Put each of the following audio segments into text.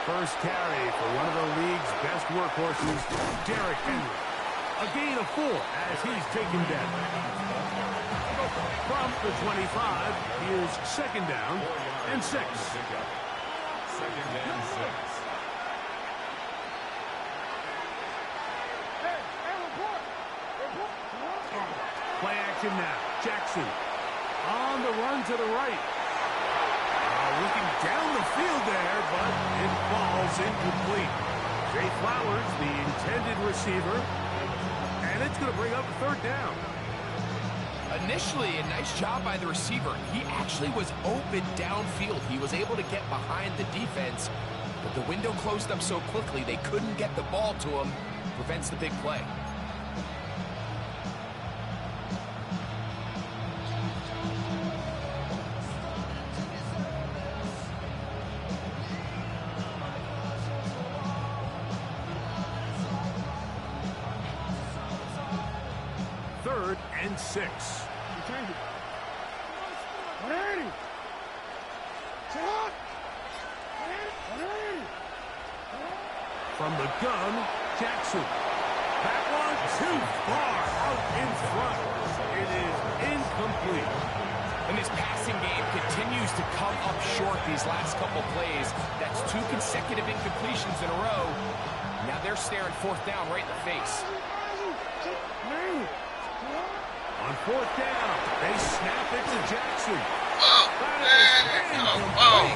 First carry for one of the league's best workhorses, Derrick Henry. A gain of 4 as he's taken down. From the 25, here's second down and 6. Second and 6. Play action now. Jackson on the run to the right. Looking down the field there, but it falls incomplete. Jay Flowers, the intended receiver, and it's going to bring up third down. Initially, a nice job by the receiver. He actually was open downfield. He was able to get behind the defense, but the window closed up so quickly they couldn't get the ball to him. Prevents the big play. Third and 6. From the gun, Jackson. That one too far out in front. It is incomplete. And this passing game continues to come up short these last couple plays. That's 2 consecutive incompletions in a row. Now they're staring fourth down right in the face. On fourth down, they snap it to Jackson. Oh, man. Oh.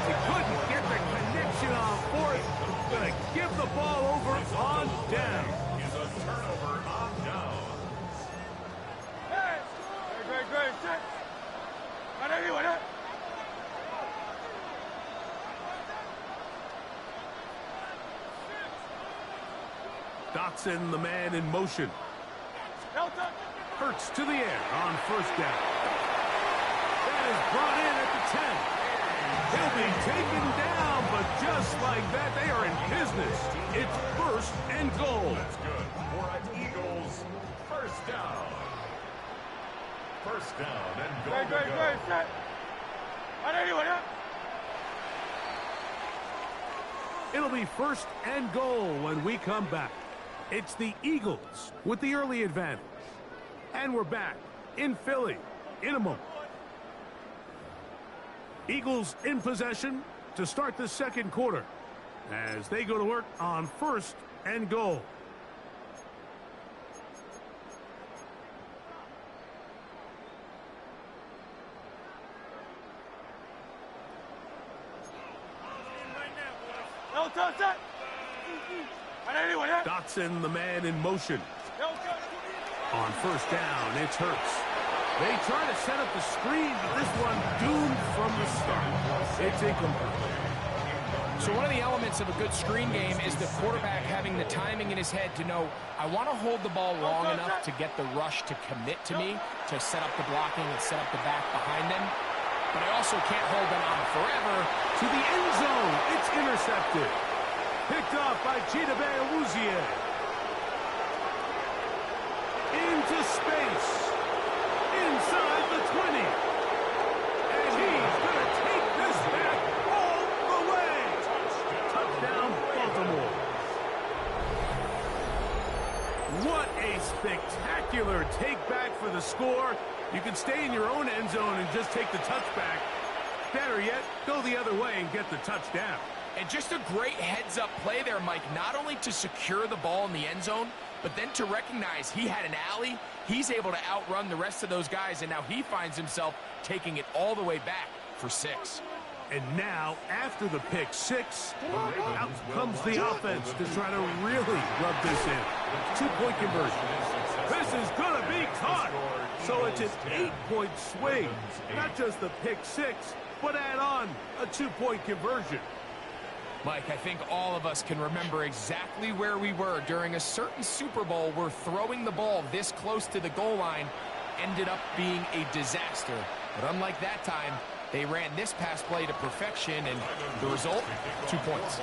They couldn't get the connection on fourth. Gonna give the ball over on down. Is a turnover on down. Dotson, the man in motion. Hurts to the air on first down. That is brought in at the 10. He'll be taken down, but just like that, they are in business. It's first and goal. That's good. For an Eagles first down. First down and goal to go. It'll be first and goal when we come back. It's the Eagles with the early advantage. And we're back in Philly in a moment. Eagles in possession to start the second quarter as they go to work on first and goal. Dotson, the man in motion. On first down, it's Hurts. They try to set up the screen, but this one doomed from the start. It's incomplete. So one of the elements of a good screen game is the quarterback having the timing in his head to know, I want to hold the ball long enough to get the rush to commit to me, to set up the blocking and set up the back behind them. But I also can't hold them on forever. To the end zone, it's intercepted. Picked off by Chidobe Awuzie. Into space. Inside the 20. And he's going to take this back all the way. Touchdown, Baltimore. What a spectacular take back for the score. You can stay in your own end zone and just take the touchback. Better yet, go the other way and get the touchdown. And just a great heads-up play there, Mike, not only to secure the ball in the end zone, but then to recognize he had an alley. He's able to outrun the rest of those guys, and now he finds himself taking it all the way back for 6. And now, after the pick 6, out comes the offense to try to really rub this in. 2-point conversion. This is going to be caught. So it's an 8-point swing. Not just the pick 6, but add on a 2-point conversion. Mike, I think all of us can remember exactly where we were during a certain Super Bowl where throwing the ball this close to the goal line ended up being a disaster. But unlike that time, they ran this pass play to perfection, and the result, 2 points.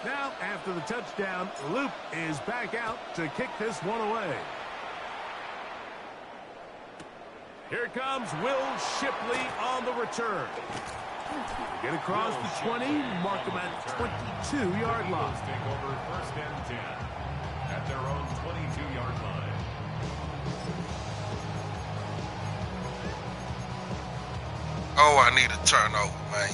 Now, after the touchdown, Luke is back out to kick this one away. Here comes Will Shipley on the return. Get across the 20, mark them at 22-yard line. Take over 1st and 10 at their own 22-yard line. Oh, I need a turnover, man.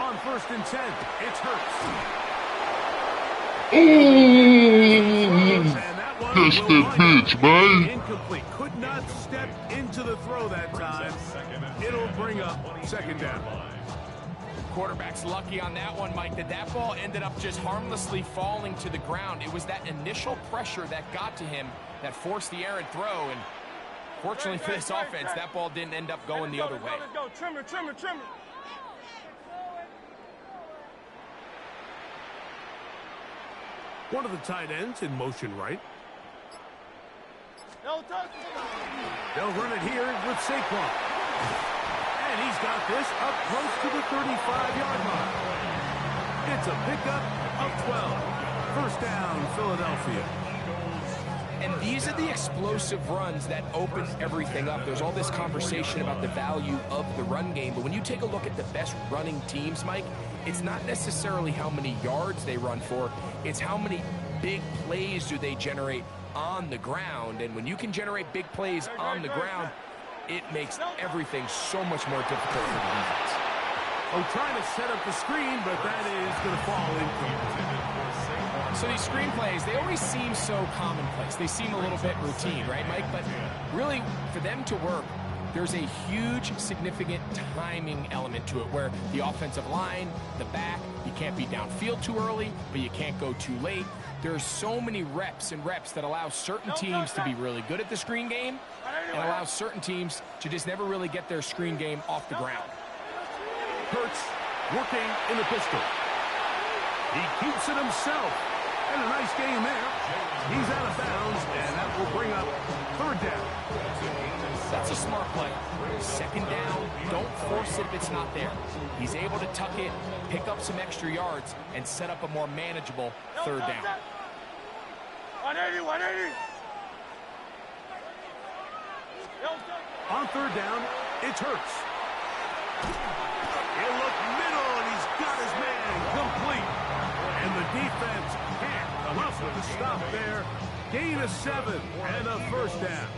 On 1st and 10, it's Hurts. And that one will wind up incomplete. Could not step into the throw that time. It'll bring up 2nd down. Quarterback's lucky on that one, Mike, that ball ended up just harmlessly falling to the ground. It was that initial pressure that got to him that forced the errant throw, and fortunately for this offense, that ball didn't end up going the other way. Let's go. Trimmer. One of the tight ends in motion right. They'll run it here with Saquon. And he's got this up close to the 35-yard line. It's a pickup of 12. 1st down, Philadelphia. And these are the explosive runs that open everything up. There's all this conversation about the value of the run game, but when you take a look at the best running teams, Mike, it's not necessarily how many yards they run for, it's how many big plays do they generate on the ground. And when you can generate big plays on the ground, it makes everything so much more difficult for the defense. Oh, trying to set up the screen, but that is going to fall incomplete. So these screen plays, they always seem so commonplace. They seem a little bit routine, right, Mike? But really, for them to work, there's a huge, significant timing element to it where the offensive line, the back, you can't be downfield too early, but you can't go too late. There's so many reps that allow certain teams to be really good at the screen game and allow certain teams to just never really get their screen game off the ground. Hurts working in the pistol. He keeps it himself. And a nice game there. He's out of bounds, and that will bring up 3rd down. That's a smart play. 2nd down, don't force it if it's not there. He's able to tuck it, pick up some extra yards, and set up a more manageable 3rd down. 180. On 3rd down, it's Hurts. He'll look middle, and he's got his man complete. And the defense can't come up with a stop there. Gain of 7 and a 1st down.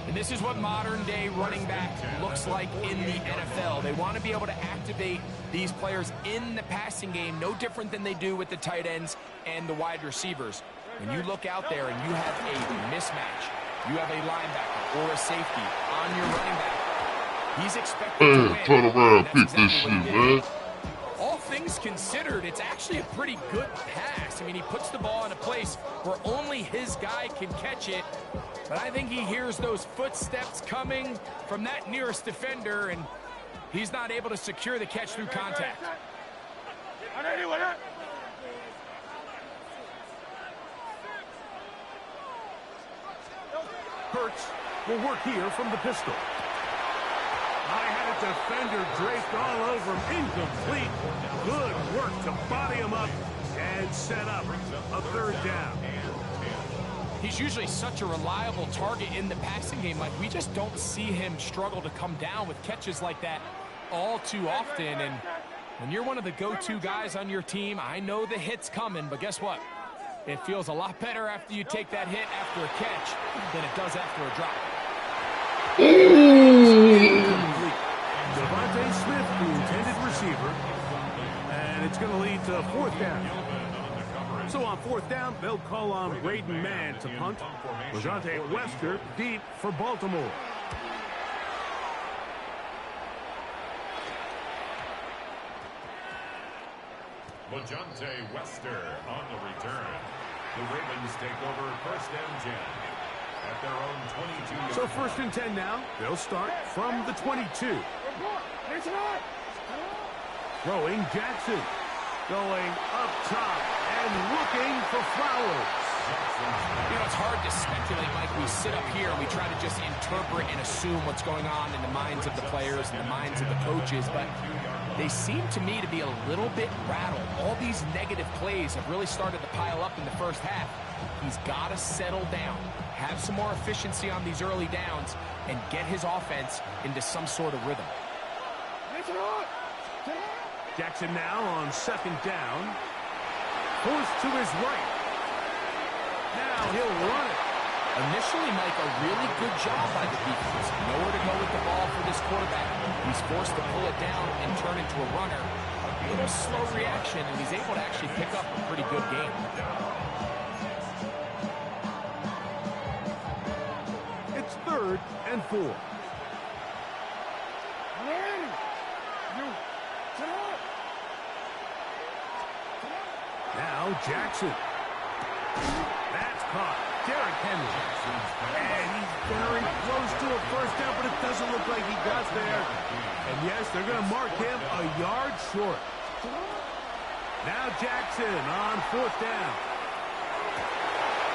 And this is what modern-day running back looks like in the NFL. They want to be able to activate these players in the passing game, no different than they do with the tight ends and the wide receivers. When you look out there and you have a mismatch, you have a linebacker or a safety on your running back, he's expected to win. Turn around, That's pick exactly this what he shit, did. man. All things considered, it's actually a pretty good pass. I mean, he puts the ball in a place where only his guy can catch it. But I think he hears those footsteps coming from that nearest defender, and he's not able to secure the catch through contact. Hurts will work here from the pistol. I had a defender draped all over him. Incomplete. Good work to body him up and set up a 3rd down. He's usually such a reliable target in the passing game. Like, we just don't see him struggle to come down with catches like that all too often. And when you're one of the go-to guys on your team, I know the hit's coming, but guess what? It feels a lot better after you take that hit after a catch than it does after a drop. Devontae Smith, the intended receiver, and it's going to lead to 4th down. So on 4th down, they'll call on Braden Mann to punt. LeJohntay Wester deep for Baltimore. LeJohntay Wester on the return. The Ravens take over 1st and 10 at their own 22. So 1st and 10 now. They'll start from the 22. Throwing Jackson. Going up top and looking for Flowers. You know, it's hard to speculate, Mike. We sit up here and we try to just interpret and assume what's going on in the minds of the players and the minds of the coaches, but they seem to me to be a little bit rattled. All these negative plays have really started to pile up in the first half. He's got to settle down, have some more efficiency on these early downs, and get his offense into some sort of rhythm. Jackson now on second down. Forced to his right. Now he'll run it. Initially, Mike, a really good job by the defense. Nowhere to go with the ball for this quarterback. He's forced to pull it down and turn into a runner. A little slow reaction, and he's able to actually pick up a pretty good game. It's 3rd and 4. Now Jackson. That's caught. Derrick Henry. And he's very close to a first down, but it doesn't look like he got there. And yes, they're going to mark him a yard short. Now Jackson on 4th down.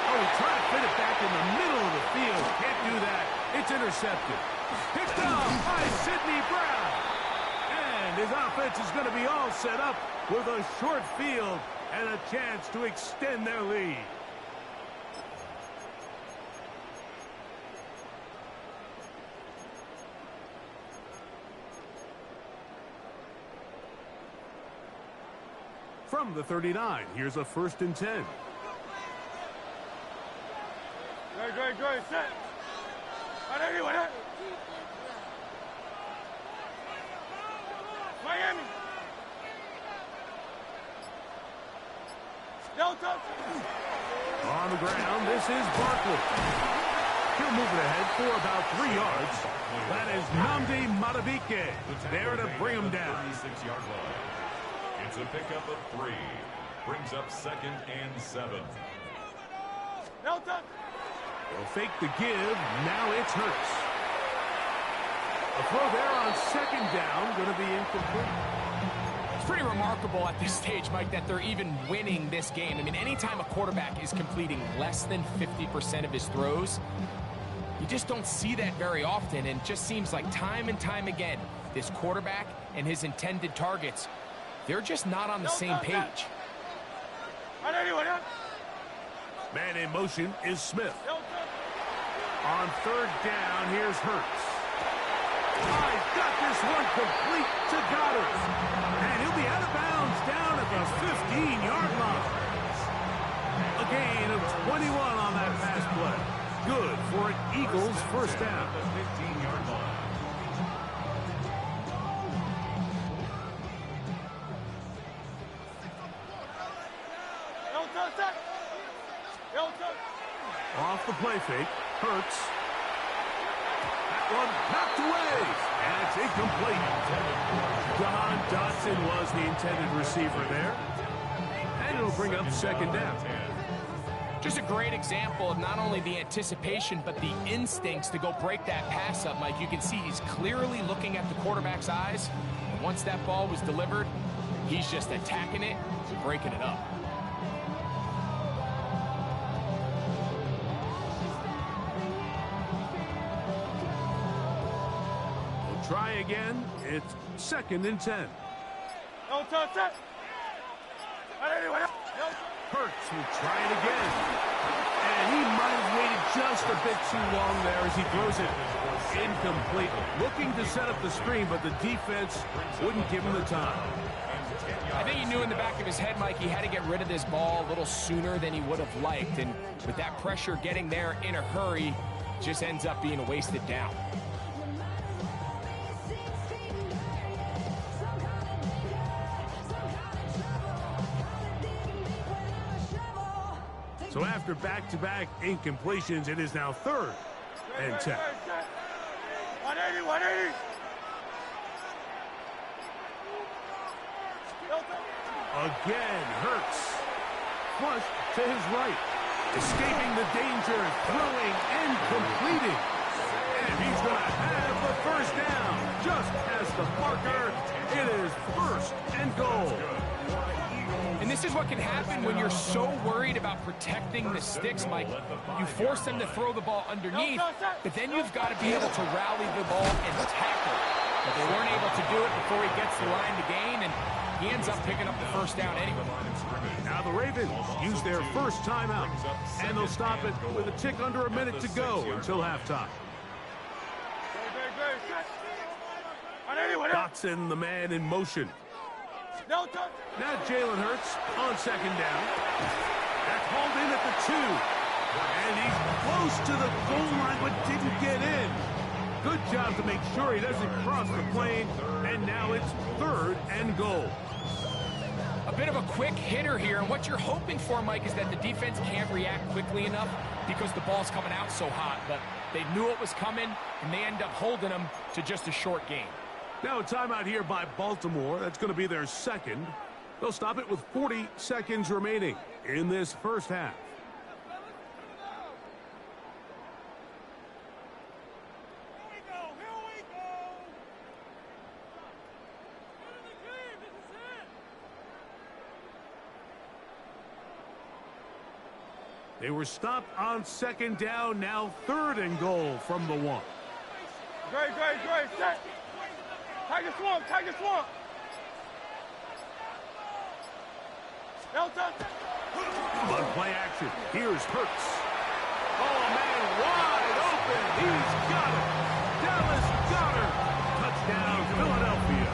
Oh, he tried to fit it back in the middle of the field. Can't do that. It's intercepted. Picked off by Sidney Brown. And his offense is going to be all set up with a short field and a chance to extend their lead. From the 39, here's a 1st and 10. Good, set. Miami. Delta. On the ground, this is Barkley. He'll move it ahead for about 3 yards. That is Nnamdi Madubuike there to bring him down. 36-yard line. It's a pickup of 3. Brings up 2nd and 7. Delta. They'll fake the give. Now it's Hurts. A throw there on 2nd down. Going to be incomplete. It's pretty remarkable at this stage, Mike, that they're even winning this game. I mean, anytime a quarterback is completing less than 50% of his throws, you just don't see that very often, and it just seems like time and time again, this quarterback and his intended targets, they're just not on the same page. Man in motion is Smith. On 3rd down, here's Hurts. He's got this one complete to Goddard. And he'll be out of bounds down at the 15-yard line. A gain of 21 on that pass play. Good for an Eagles first down. The 15-yard line. Off the play fake. Hurts. That one knocked away. And it's incomplete. John Dodson was the intended receiver there. And it'll bring up 2nd down. Just a great example of not only the anticipation, but the instincts to go break that pass up, Mike. You can see he's clearly looking at the quarterback's eyes. And once that ball was delivered, he's just attacking it, breaking it up. Try again. It's 2nd and 10. Hurts will try it again. And he might have waited just a bit too long there as he throws it incomplete. Looking to set up the screen, but the defense wouldn't give him the time. I think he knew in the back of his head, Mike, he had to get rid of this ball a little sooner than he would have liked. And with that pressure getting there in a hurry, just ends up being a wasted down. So after back-to-back incompletions, it is now 3rd and 10. 180. Again, Hurts. Flushed to his right. Escaping the danger, throwing and completing. And he's going to have the first down. Just past the marker. It is first and goal. And this is what can happen when you're so worried about protecting the sticks, Mike. You force them to throw the ball underneath, but then you've got to be able to rally the ball and tackle. But they weren't able to do it before he gets the line to gain, and he ends up picking up the first down anyway. Now the Ravens use their first timeout, and they'll stop it with a tick under a minute to go until halftime. Dotson, the man in motion. Now Jalen Hurts on second down. That's hauled in at the 2. And he's close to the goal line, but didn't get in. Good job to make sure he doesn't cross the plane. And now it's third and goal. A bit of a quick hitter here, and what you're hoping for, Mike, is that the defense can't react quickly enough because the ball's coming out so hot. But they knew it was coming, and they end up holding them to just a short game. Now a timeout here by Baltimore. That's going to be their second. They'll stop it with 40 seconds remaining in this first half. They were stopped on second down, now third and goal from the 1. Great, set. Tiger swamp. On play action, here's Hurts. Oh, man, wide open. He's got it. Dallas Goedert. Touchdown, Philadelphia.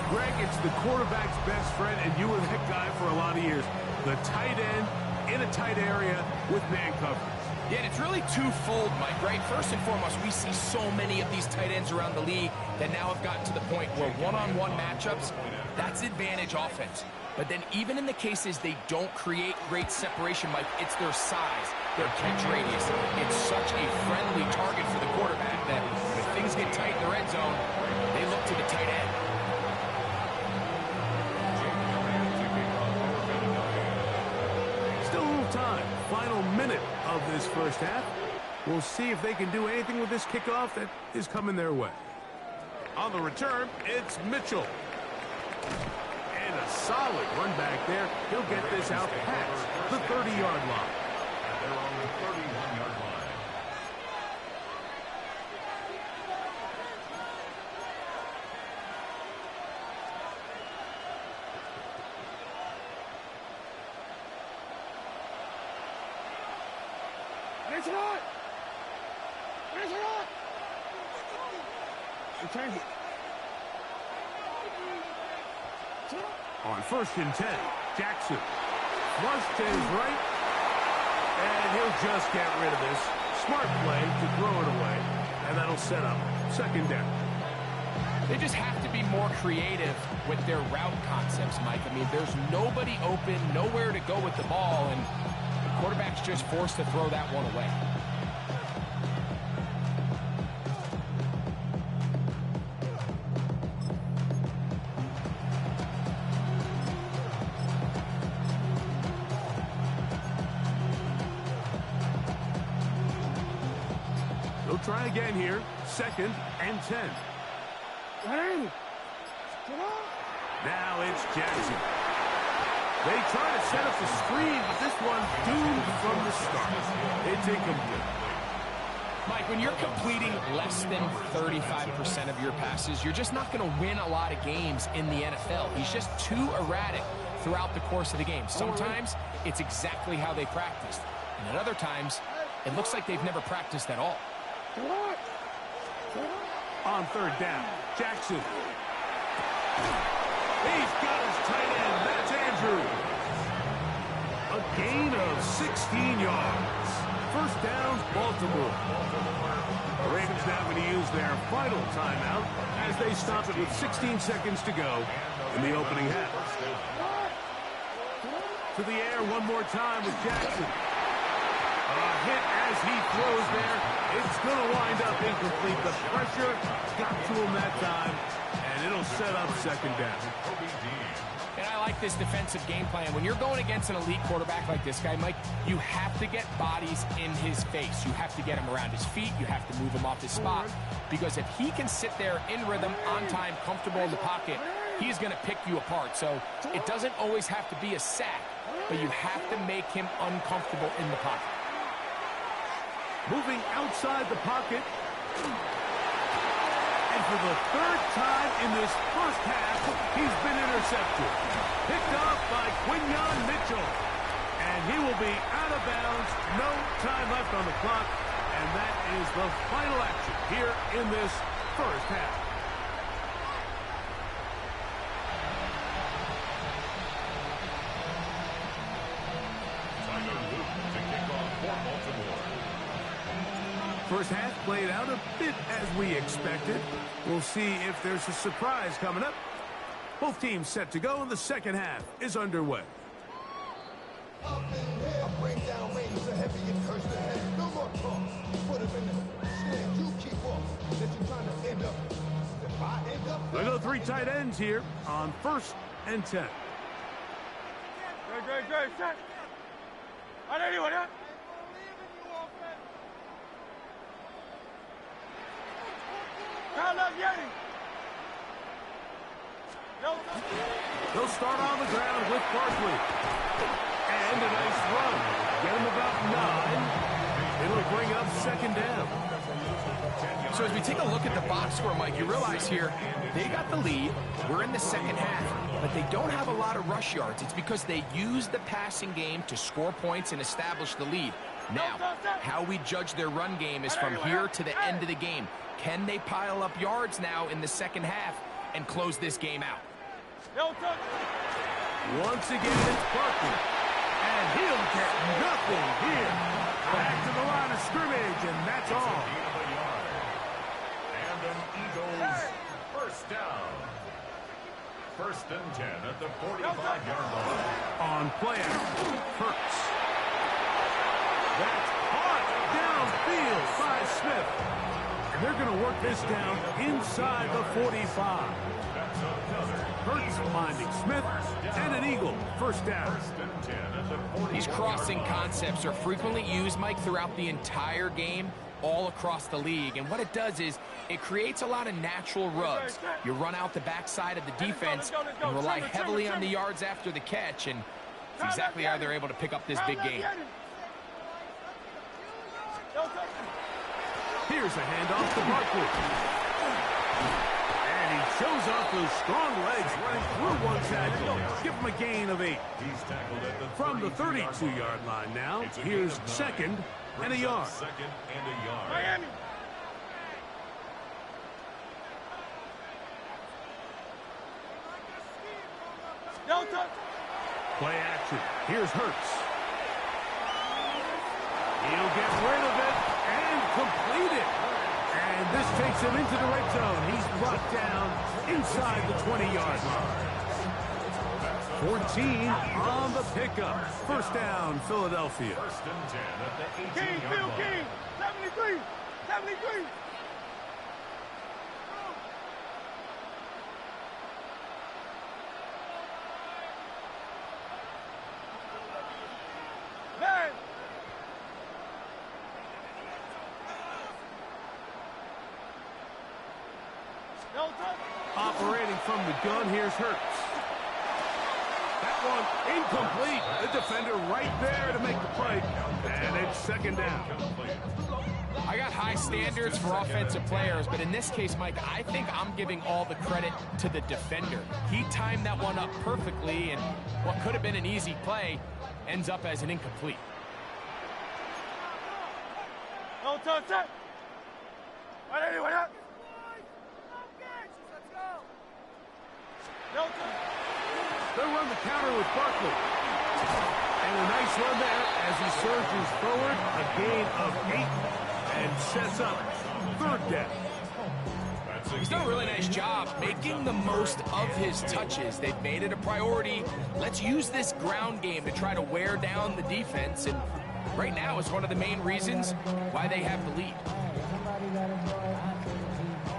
Greg, it's the quarterback's best friend, and you were that guy for a lot of years. The tight end in a tight area with man coverage. Yeah, and it's really twofold, Mike, right? First and foremost, we see so many of these tight ends around the league that now have gotten to the point where one-on-one matchups, that's advantage offense. But then even in the cases they don't create great separation, Mike, it's their size, their catch radius. It's such a friendly target for the quarterback that when things get tight in the red zone, they look to the tight end. Still a little time. Final minute of this first half. We'll see if they can do anything with this kickoff that is coming their way. On the return, it's Mitchell. And a solid run back there. He'll get this out past the 30-yard line. They're on the 31-yard line. On first and 10, Jackson. Flush to his right. And he'll just get rid of this. Smart play to throw it away. And that'll set up second down. They just have to be more creative with their route concepts, Mike. I mean, there's nobody open, nowhere to go with the ball, and the quarterback's just forced to throw that one away. They'll try again here. Second and 10. Now it's Jackson. They try to set up the screen, but this one doomed from the start. It's incomplete. Mike, when you're completing less than 35% of your passes, you're just not going to win a lot of games in the NFL. He's just too erratic throughout the course of the game. Sometimes it's exactly how they practiced. And at other times, it looks like they've never practiced at all. On third down, Jackson. He's got his tight end. That's Andrews. A gain of 16 yards. First down, Baltimore. The Ravens now going to use their final timeout as they stop it with 16 seconds to go in the opening half. To the air one more time with Jackson. A hit as he throws there. It's going to wind up incomplete. The pressure got to him that time, and it'll set up second down. And I like this defensive game plan. When you're going against an elite quarterback like this guy, Mike, you have to get bodies in his face. You have to get him around his feet. You have to move him off his spot. Because if he can sit there in rhythm, on time, comfortable in the pocket, he's going to pick you apart. So it doesn't always have to be a sack, but you have to make him uncomfortable in the pocket. Moving outside the pocket. And for the third time in this first half, he's been intercepted. Picked off by Quinyon Mitchell. And he will be out of bounds. No time left on the clock. And that is the final action here in this first half. First half played out a bit as we expected. We'll see if there's a surprise coming up. Both teams set to go, and the second half is underway. I go 3 tight ends here on 1st and 10. Great, set. On anyone, huh? They'll start on the ground with Barkley. And a nice run. Get him about 9. It'll bring up 2nd down. So as we take a look at the box score, Mike, you realize here, they got the lead. We're in the second half, but they don't have a lot of rush yards. It's because they use the passing game to score points and establish the lead. Now, how we judge their run game is from here to the end of the game. Can they pile up yards now in the second half and close this game out? Once again, it's Barkley. And he'll get nothing here. Back to the line of scrimmage, and that's all. And an Eagles first down. 1st and 10 at the 45-yard line. On play, Hurts. That's caught downfield by Smith. And they're going to work this down inside the 45. Hurts finding Smith, and an Eagle first down. These crossing concepts are frequently used, Mike, throughout the entire game, all across the league. And what it does is it creates a lot of natural rubs. You run out the backside of the defense and rely heavily on the yards after the catch, and it's exactly how they're able to pick up this big game. Here's a handoff to Barkley. And he shows off those strong legs running through one tackle. Give him a gain of 8. He's tackled at the From the 32-yard line now, here's 2nd and a yard. 2nd and a yard. Miami. Play action. Here's Hurts. He'll get rid of it and complete it. And this takes him into the red zone. He's brought down inside the 20-yard line. 14 on the pickup. First down, Philadelphia. 1st and 10 at the 18-yard King, Phil line. King, 73, 73. Man. Operating from the gun, here's Hurts. That one incomplete. The defender right there to make the play. And it's 2nd down. I got high standards for offensive players, but in this case, Mike, I think I'm giving all the credit to the defender. He timed that one up perfectly, and what could have been an easy play ends up as an incomplete. No touch it. Right anyway, up. No touch. They'll run the counter with Barkley. And a nice run there as he surges forward. A gain of 8 and sets up 3rd down. He's done a really nice job making the most of his touches. They've made it a priority. Let's use this ground game to try to wear down the defense. And right now is one of the main reasons why they have the lead.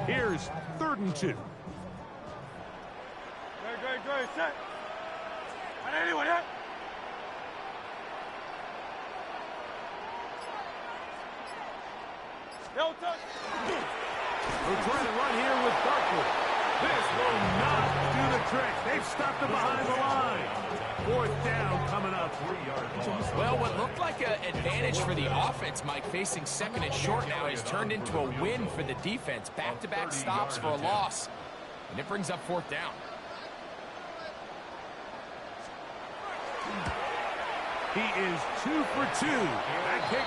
Here's 3rd and 2. Great, set. We're trying to run here with Darkwood. This will not do the trick. They've stopped him behind the line. 4th down coming up. Well, what looked like an advantage for the offense, Mike, facing 2nd and short now, has turned into a win for the defense. Back-to-back stops for a loss. And it brings up 4th down. He is 2 for 2. That kick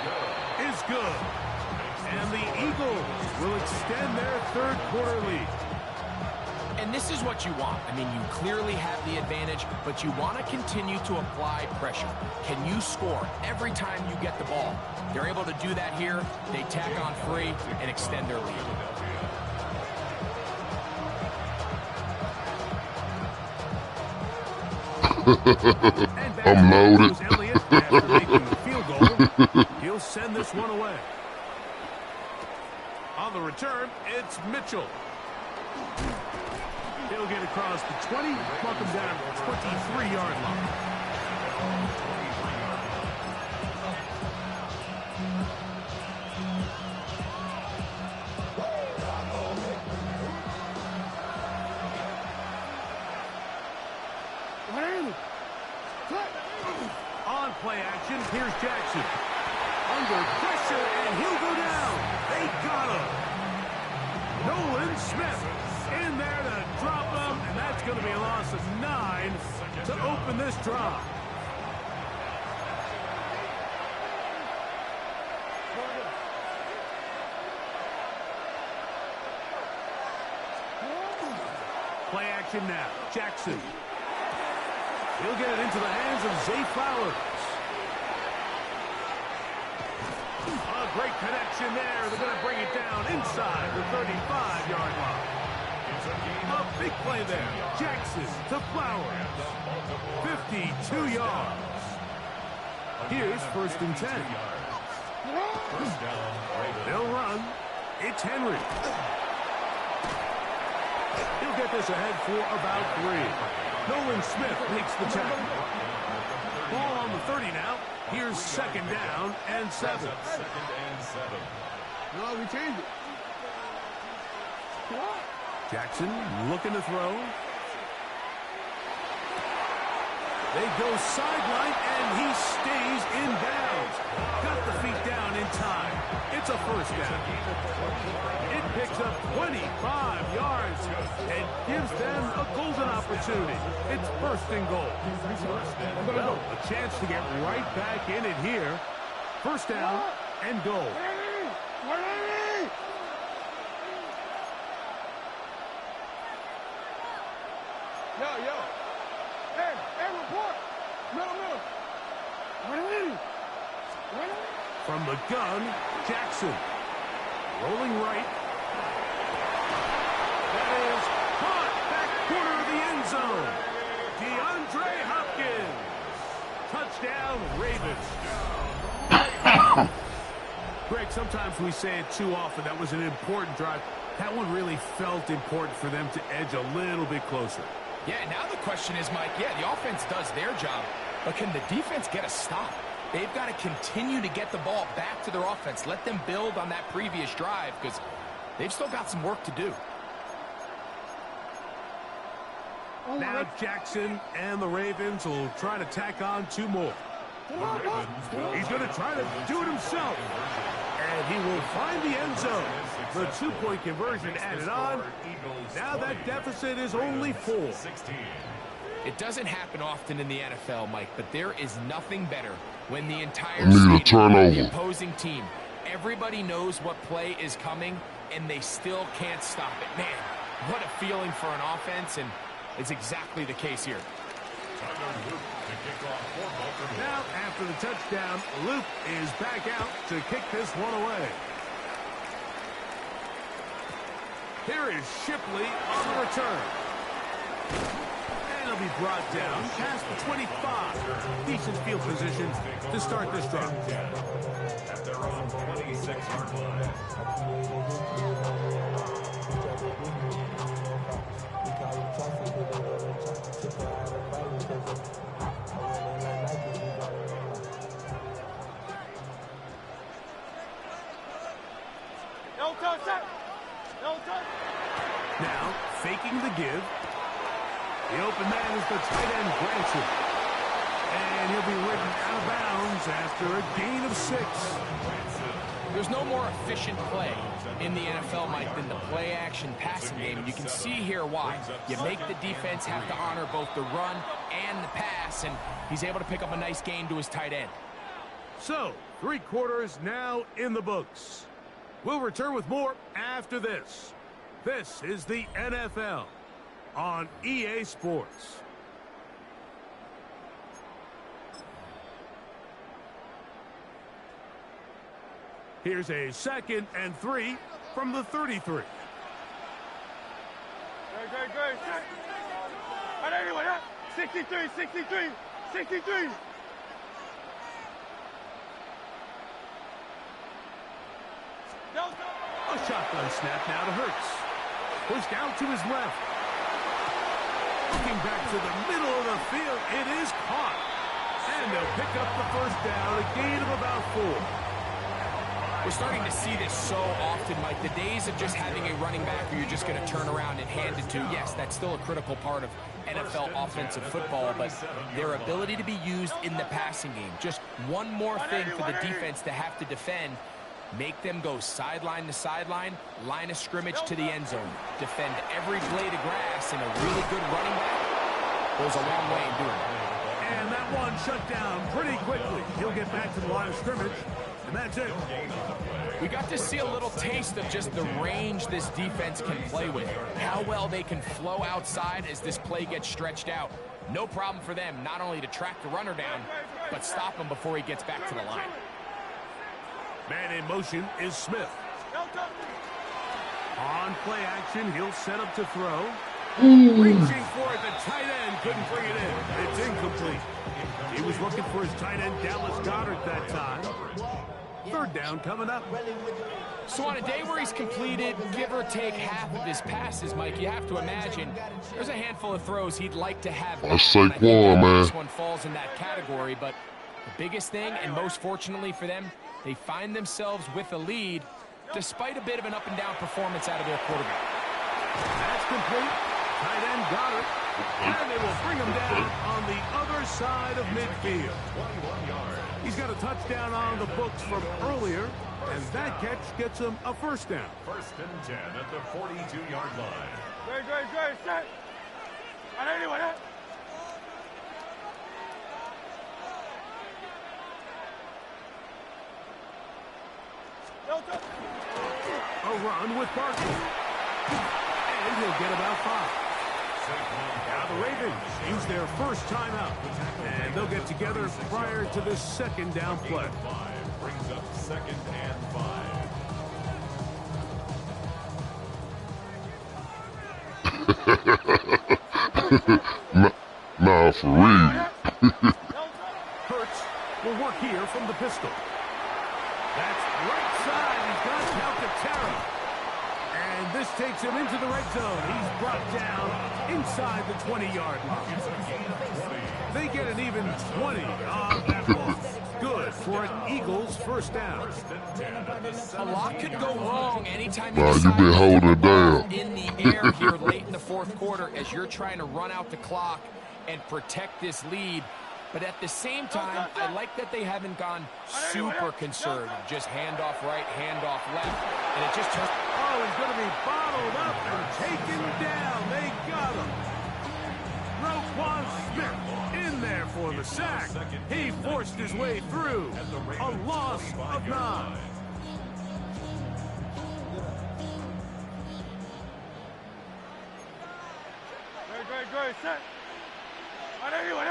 is good. And the Eagles will extend their 3rd quarter lead. And this is what you want. I mean, you clearly have the advantage, but you want to continue to apply pressure. Can you score every time you get the ball? They're able to do that here. They tack on 3 and extend their lead. I'm loaded. Elliott, after making the field goal, he'll send this one away. On the return, it's Mitchell. He'll get across the 20, mark him down at the 23-yard line. On play action, here's Jackson. Under pressure, and he'll go down. They got him. Nolan Smith in there to drop him, and that's going to be a loss of 9 to open this drive. Play action now. Jackson. He'll get it into the hands of Zay Flowers. A great connection there. They're going to bring it down inside the 35-yard line. A big play there. Jackson to Flowers. 52 yards. Here's 1st and 10. They'll run. It's Henry. He'll get this ahead for about 3. Nolan Smith makes the tackle. Ball on the 30 now. Here's 2nd down and 7. Second and 7. No, we changed it. Jackson looking to throw. They go sideline, and he stays in bounds. Got the feet down in time. It's a 1st down. It picks up 25 yards and gives them a golden opportunity. It's 1st and goal. Well, a chance to get right back in it here. 1st down and goal. Yo. Hey, report. Middle. From the gun, Jackson. Rolling right. That is caught back corner of the end zone. DeAndre Hopkins. Touchdown, Ravens. Greg, sometimes we say it too often. That was an important drive. That one really felt important for them to edge a little bit closer. Yeah, now the question is, Mike, the offense does their job, but can the defense get a stop? They've got to continue to get the ball back to their offense. Let them build on that previous drive because they've still got some work to do. Now Jackson and the Ravens will try to tack on 2 more. He's going to try to do it himself. And he will find the end zone. The 2-point conversion added on. Now that deficit is only 4. It doesn't happen often in the NFL, Mike, but there is nothing better when the entire turnover. opposing team, everybody knows what play is coming, and they still can't stop it. Man, what a feeling for an offense, and it's exactly the case here. Now, after the touchdown, Luke is back out to kick this one away. Here is Shipley on the return. And he'll be brought down past the 25. Decent field position to start this drive. At their own 26-yard line. touch that. No touch. Now, faking the give. The open man is the tight end, Branson. And he'll be ridden out of bounds after a gain of 6. There's no more efficient play in the NFL, Mike, than the play-action passing game. You can see here why. You make the defense have to honor both the run and the pass, and he's able to pick up a nice gain to his tight end. So, 3 quarters now in the books. We'll return with more after this. This is the NFL on EA Sports. Here's a 2nd and 3 from the 33. Great. And anyway, 63. No touch. A shotgun snap now to Hurts. Pushed out to his left. Looking back to the middle of the field. It is caught. And they'll pick up the first down, a gain of about 4. We're starting to see this so often, Mike. The days of just having a running back where you're just going to turn around and hand it to, yes, that's still a critical part of NFL offensive football, but their ability to be used in the passing game. Just one more thing for the defense to have to defend. Make them go sideline to sideline, line of scrimmage to the end zone. Defend every blade of grass, and a really good running back goes a long way in doing it. And that one shut down pretty quickly. He'll get back to the line of scrimmage, and that's it. We got to see a little taste of just the range this defense can play with. How well they can flow outside as this play gets stretched out. No problem for them not only to track the runner down, but stop him before he gets back to the line. Man in motion is Smith. No touch. On play action, he'll set up to throw. Reaching for it, the tight end couldn't bring it in. It's incomplete. He was looking for his tight end, Dallas Goedert, that time. 3rd down coming up. So on a day where he's completed, give or take half of his passes, Mike, you have to imagine there's a handful of throws he'd like to have. That's Saquon, man. This one falls in that category, but the biggest thing, and most fortunately for them, they find themselves with a lead despite a bit of an up-and-down performance out of their quarterback. That's complete. Tight end got it. And they will bring him down on the other side of midfield. He's got a touchdown on the books from earlier, and that catch gets him a first down. 1st and 10 at the 42-yard line. Great. Set. And anyway, no touch. A run with Barkley. And he'll get about 5. Now the Ravens use their first timeout, and they'll get together prior to this 2nd down play. 5 brings up 2nd and 5. Nah, for real. Hurts will work here from the pistol. That's right side. He's got Calcaterra. And this takes him into the red zone. He's brought down inside the 20-yard line. They get an even 20 on that one. Good for an Eagles first down. A lot could go wrong anytime you You've been holding it down in the air here late in the 4th quarter as you're trying to run out the clock and protect this lead. But at the same time, I like that they haven't gone super conservative. Just handoff right, handoff left. And it just turns... Oh, he's going to be bottled up and taken down. They got him. Roquan Smith in there for the sack. He forced his way through. A loss of 9. Great. Set. And anyway,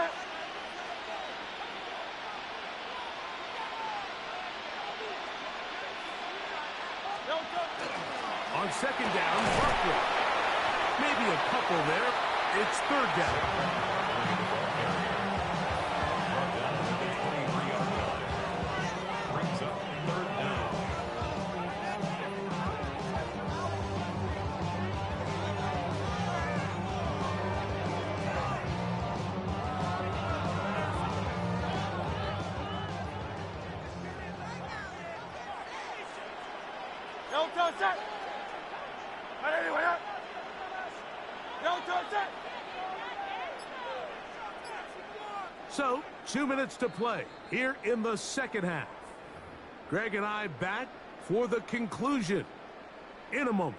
On 2nd down, Barkley. Maybe a couple there. It's 3rd down. Don't touch it. Don't touch it. So, 2 minutes to play here in the second half. Greg and I back for the conclusion in a moment.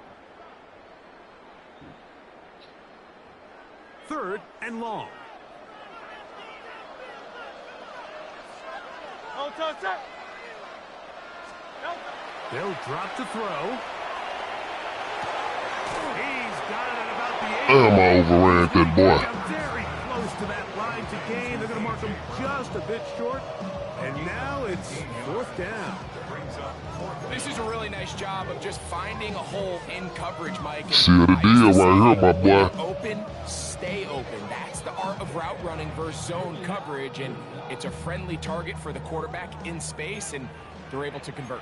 3rd and long. Don't touch it. They'll drop to throw. He's got it at about the 8. Damn, I overran that boy. Very close to that line to gain. They're going to mark him just a bit short. And now it's 4th down. This is a really nice job of just finding a hole in coverage, Mike. See the deal right here, my boy. Open, stay open. That's the art of route running versus zone coverage, and it's a friendly target for the quarterback in space, and they're able to convert.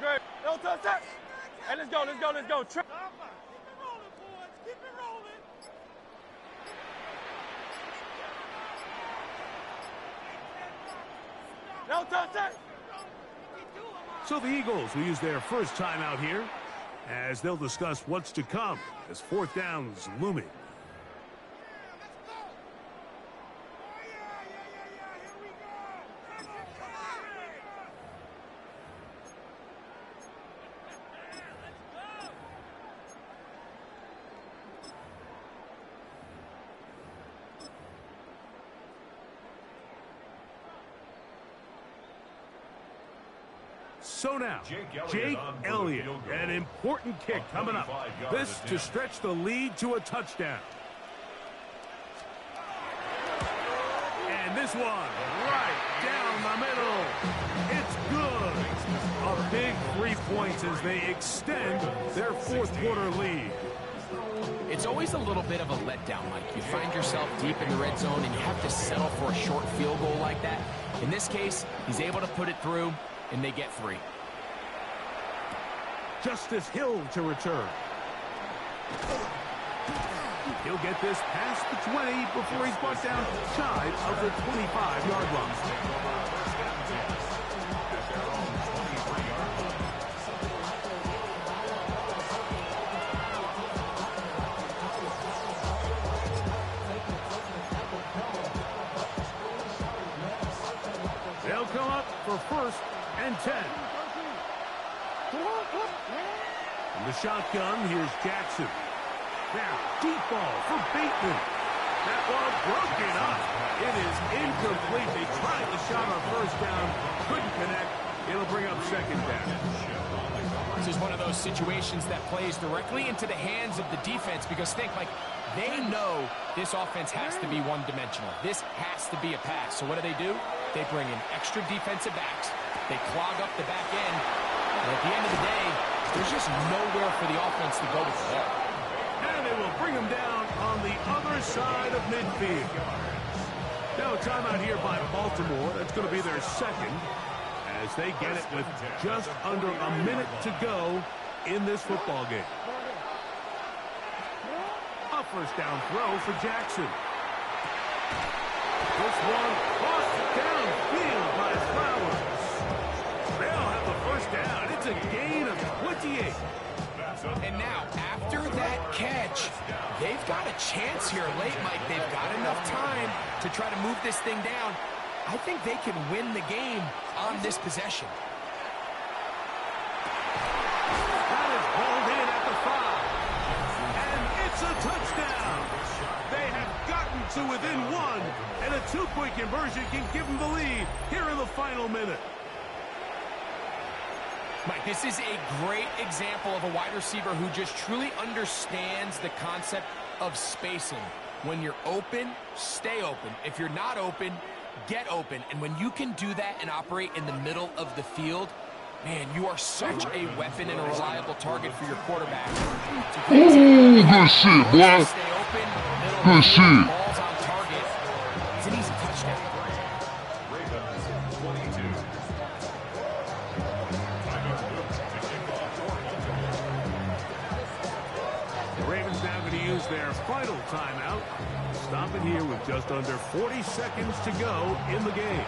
Great. Don't touch it. Hey, let's go. Keep it rolling, boys. Keep it rolling. Don't touch it. So the Eagles will use their first timeout here as they'll discuss what's to come as 4th down's looming. So now, Jake Elliott, an important kick coming up. This to stretch the lead to a touchdown. And this one right down the middle. It's good. A big 3 points as they extend their 4th quarter lead. It's always a little bit of a letdown, Mike. You find yourself deep in the red zone and you have to settle for a short field goal like that. In this case, he's able to put it through, and they get 3. Justice Hill to return. He'll get this past the 20 before he's brought down shy of the 25-yard line. They'll come up for 1st and 10. In the shotgun, here's Jackson. Now, deep ball for Bateman. That ball broken up. It is incomplete. They tried the shot on 1st down. Couldn't connect. It'll bring up 2nd down. This is one of those situations that plays directly into the hands of the defense because think, like, they know this offense has to be one-dimensional. This has to be a pass. So what do? They bring in extra defensive backs. They clog up the back end. And at the end of the day, there's just nowhere for the offense to go with the ball. And they will bring him down on the other side of midfield. Now a timeout here by Baltimore. That's going to be their 2nd as they get it with just under a minute to go in this football game. A 1st down throw for Jackson. This one crossed downfield by Flowers. They'll have the 1st down. It's a gain of 28. And now, after that catch, they've got a chance here late, Mike. They've got enough time to try to move this thing down. I think they can win the game on this possession. That is hauled in at the 5. And it's a touchdown. They have gotten to within 1, and a 2-point conversion can give them the lead here in the final minute. Mike, this is a great example of a wide receiver who just truly understands the concept of spacing. When you're open, stay open. If you're not open, get open. And when you can do that and operate in the middle of the field, man, you are such a weapon and a reliable target for your quarterback. Ooh, good shit, boy. Stay open, Good shit. balls on target. It's an easy touchdown. The Ravens now going to use their final timeout. Stop it here with just under 40 seconds to go in the game.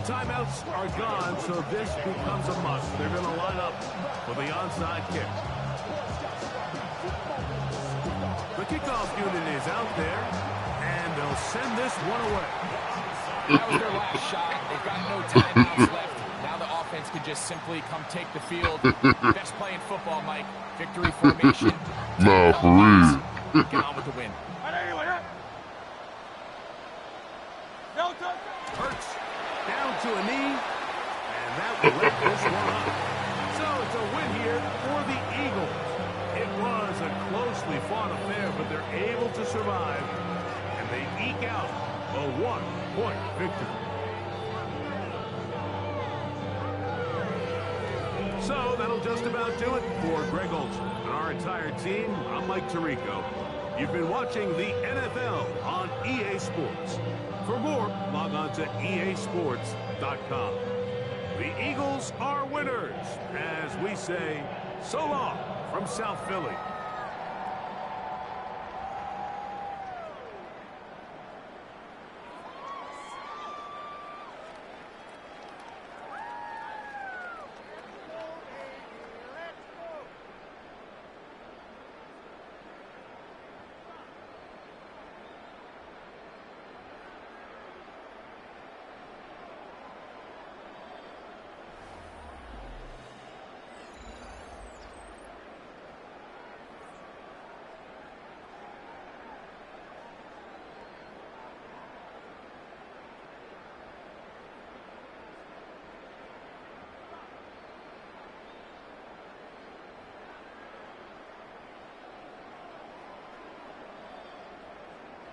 timeouts are gone, so this becomes a must. They're going to line up for the onside kick. The kickoff unit is out there, and they'll send this one away. That was their last shot. They've got no timeouts left. Now the offense can just simply come take the field. Best play in football, Mike. Victory formation. Nah, for real. Get on with the win. Hurts down to a knee, and that will wrap this one up. So it's a win here for the Eagles. It was a closely fought affair, but they're able to survive, and they eke out a 1-point victory. So that'll just about do it for Greg Olson and our entire team. I'm Mike Tirico. You've been watching the NFL on EA Sports. For more, log on to easports.com. The Eagles are winners, as we say, so long from South Philly.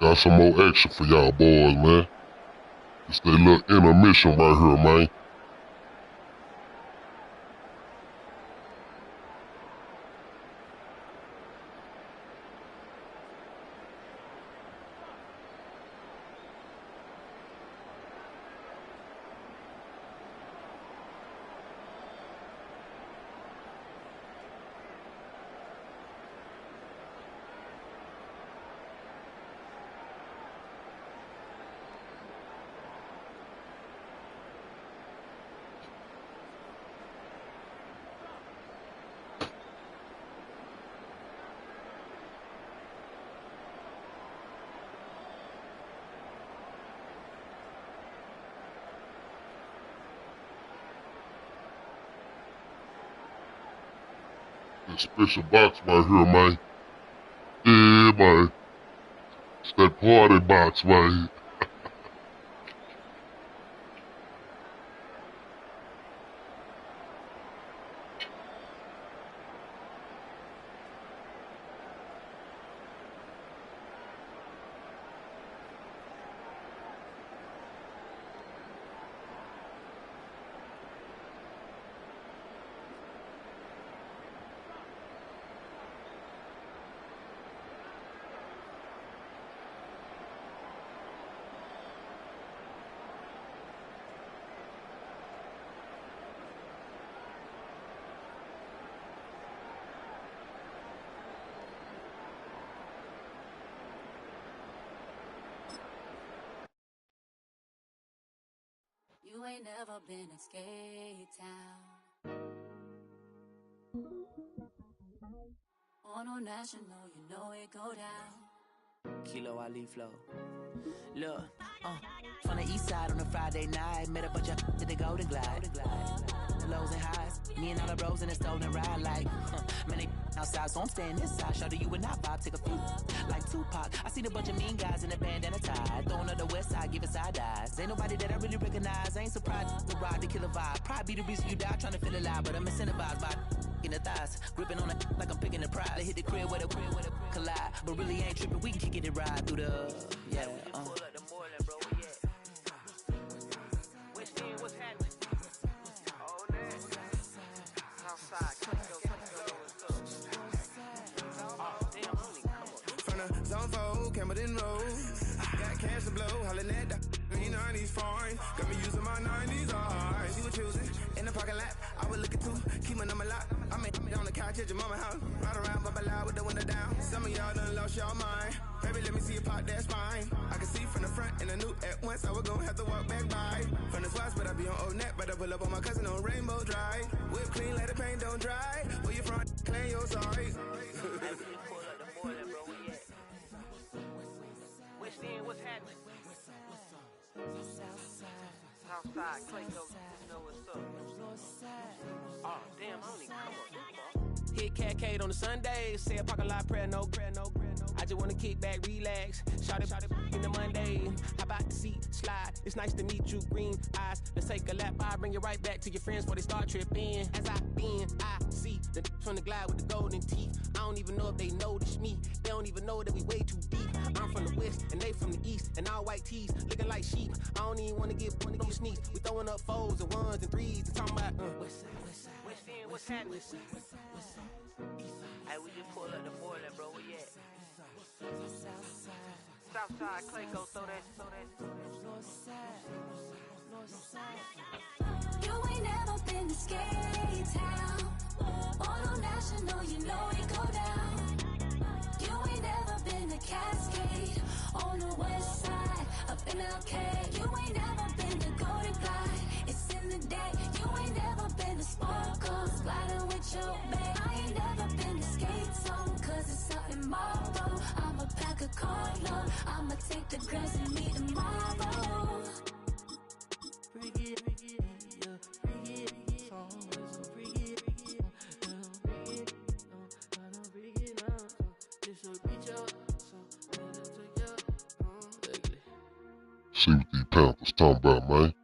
Got some more action for y'all boys, man. It's that little intermission right here, man. That special box right here, man. Yeah, man. It's that party box right here. You ain't never been in Skate Town. On no national, you know it go down. Kilo Ali flow. Look, from the east side on a Friday night, met a bunch of to the Golden Glide. The lows and highs, me and all the bros in a stolen ride like, man, they outside, so I'm staying this side. Show you and I vibe, take a few, like Tupac. I seen a bunch of mean guys in the band and a tie, throwing up the west side, giving side eyes. Ain't nobody that I really recognize, I ain't surprised to ride the killer vibe. Probably be the reason you die, trying to feel alive, but I'm incentivized by in the thighs, gripping on it like I'm picking the prize. They hit the crib with a collide, but really ain't tripping. We can kick it ride through the yeah. Campbell Road. Got cash to blow, hollin' at that. Green 90s foreign. Got me using my 90s hard. She was choosing in the parking lot. I was looking too, keep my number locked. I'm on the couch at your mama house. Ride around, bubble loud with the window down. Some of y'all done lost y'all mind. Baby, let me see you pop that spine. I can see from the front and I knew at once I was gonna have to walk back by. From the spots, but I be on old net, but I pull up on my cousin on Rainbow Drive. Whip clean, let the paint don't dry. Where you from? Claim your sorry. West End, what's happening? Southside, Clayco, you know what's up. Oh, damn, I don't even come up this far. Hit Catcade on the Sundays, say a parking lot prayer, no. I just wanna kick back, relax, shout it in the Monday. How about the seat, slide, it's nice to meet you, green eyes. Let's take a lap, I'll bring you right back to your friends before they start tripping. As I see the from the glide with the golden teeth. I don't even know if they notice me, they don't even know that we way too deep. I'm from the west, and they from the east, and all white tees, looking like sheep. I don't even wanna get sneaks. We throwing up fours and ones and threes, and talking about West End, what's happening? Hey, we just pulled up the border, bro, where you at? Southside, Clayco, throw that. You ain't never been to Skate Town. Auto National, you know it go down. You ain't never been to Cascade. On the west side, up in LK. You ain't never been to Golden Glide. It's in the day. You ain't never been to Sparkles, gliding with your babe. I ain't never been to Skate Zone, cause it's out in Marlboro. I'ma pack a carload. I'ma take the girls and meet tomorrow. bring it, yeah, bring it, so bring it, bring it now, this will reach up, so ugly. See what these Panthers talking about, man.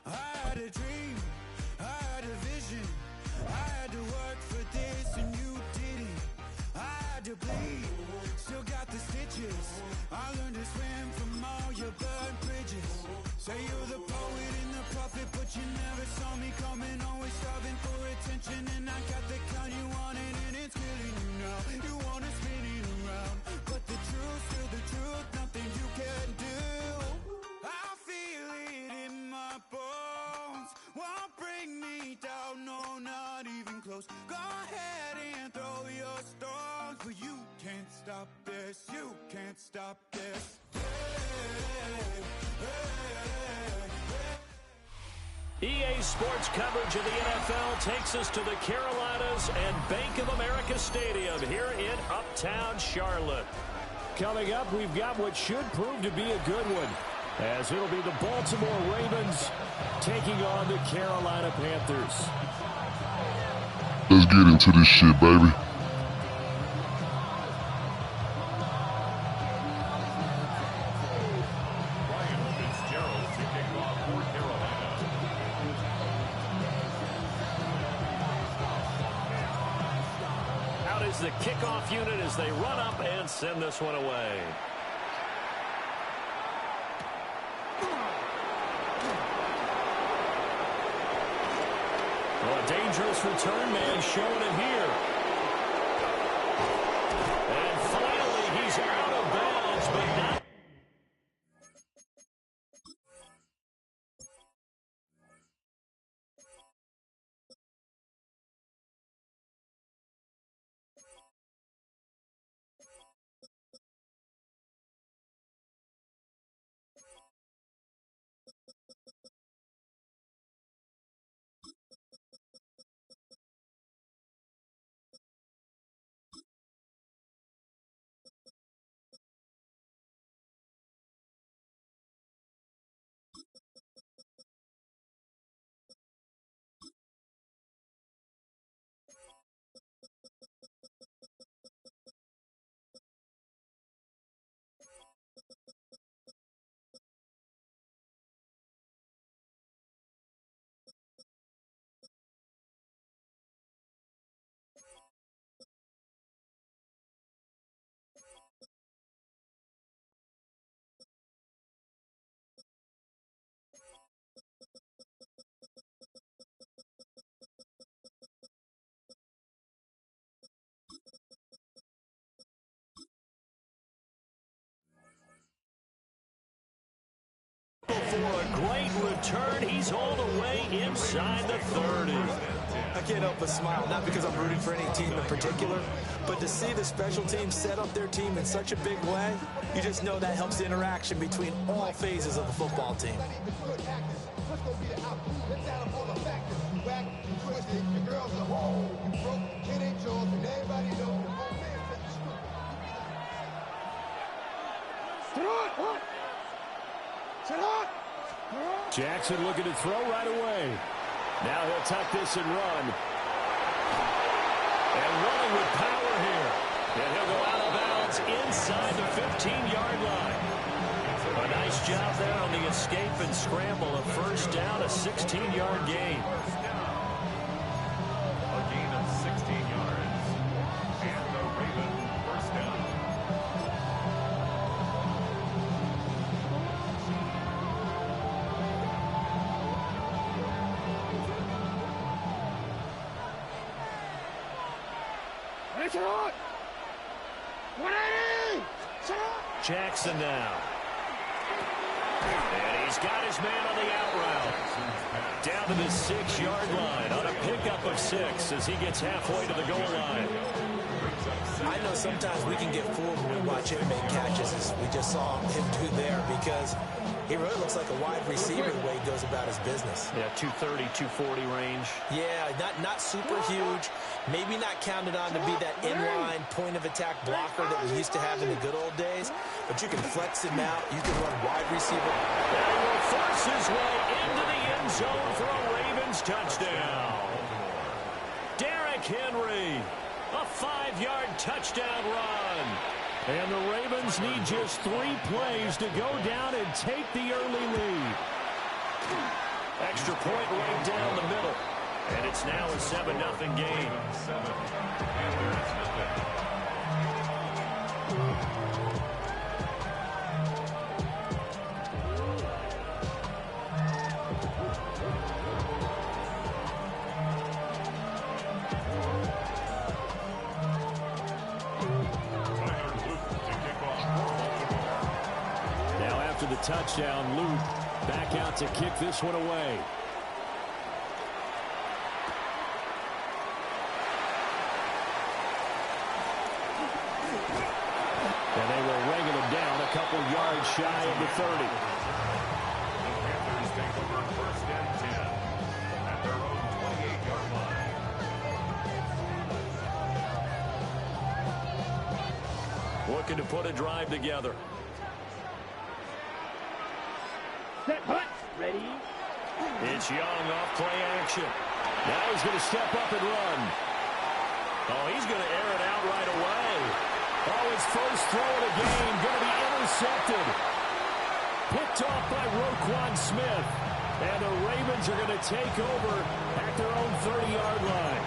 I had a dream, I had a vision. I had to work for this and you didn't. I had to bleed, still got the stitches. I learned to swim from all your burnt bridges. Say you're the poet and the prophet, but you never saw me coming. Always starving for attention, and I got the kind you wanted, and it's killing you now. You wanna spin it around, but the truth's still the truth. Nothing you can do. I feel it in my bones. Won't bring me down, no, not even close. Go ahead and throw your stones, but you can't stop this. You can't stop this. EA Sports coverage of the NFL takes us to the Carolinas and Bank of America Stadium here in Uptown Charlotte. Coming up, we've got what should prove to be a good one, as it'll be the Baltimore Ravens taking on the Carolina Panthers. Let's get into this shit, baby. The kickoff unit as they run up and send this one away. Well, a dangerous return man showing it here. And finally, he's out of bounds, but not. turn. He's all the way inside the 30. I can't help but smile, not because I'm rooting for any team in particular, but to see the special teams set up their team in such a big way, you just know that helps the interaction between all phases of the football team. Jackson looking to throw right away. Now he'll tuck this and run. And running with power here. And he'll go out of bounds inside the 15-yard line. A nice job there on the escape and scramble. A first down, a 16-yard gain. A gain of 16 yards. And the Ravens first down. Jackson now. And he's got his man on the out route. Down to the 6-yard line on a pickup of 6 as he gets halfway to the goal line. I know sometimes we can get fooled when we watch him make catches, as we just saw him do there, because he really looks like a wide receiver the way he goes about his business. Yeah, 230, 240 range. Yeah, not super huge. Maybe not counted on to be that inline point-of-attack blocker that we used to have in the good old days, but you can flex him out. You can run wide receiver. And he will force his way into the end zone for a Ravens touchdown. Derrick Henry, a 5-yard touchdown run. And the Ravens need just 3 plays to go down and take the early lead. Extra point right down the middle. And it's now a 7-0 game. 7. And there is nothing. Now after the touchdown, Luke back out to kick this one away. And they were ringing him down a couple yards shy of the 30. The Panthers take over first and 10 at their own 28-yard line. Looking to put a drive together. Set, hut, ready. It's Young off play action. Now he's going to step up and run. Oh, he's going to air it out right away. Oh, his first throw of the game going to be intercepted. Picked off by Roquan Smith. And the Ravens are going to take over at their own 30-yard line.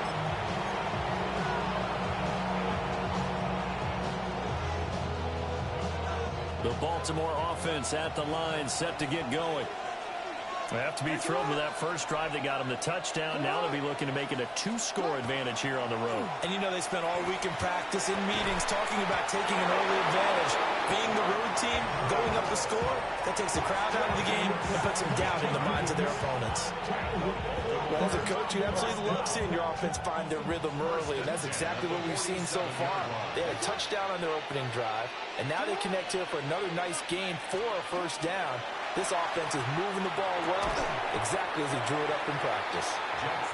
The Baltimore offense at the line, set to get going. They have to be thrilled with that first drive that got them the touchdown. Now they'll be looking to make it a 2-score advantage here on the road. And you know they spent all week in practice, in meetings, talking about taking an early advantage. Being the road team, going up the score, that takes the crowd out of the game and puts them down in the minds of their opponents. Well, as a coach, you absolutely love seeing your offense find their rhythm early, and that's exactly what we've seen so far. They had a touchdown on their opening drive, and now they connect here for another nice gain for a first down. This offense is moving the ball well, exactly as he drew it up in practice.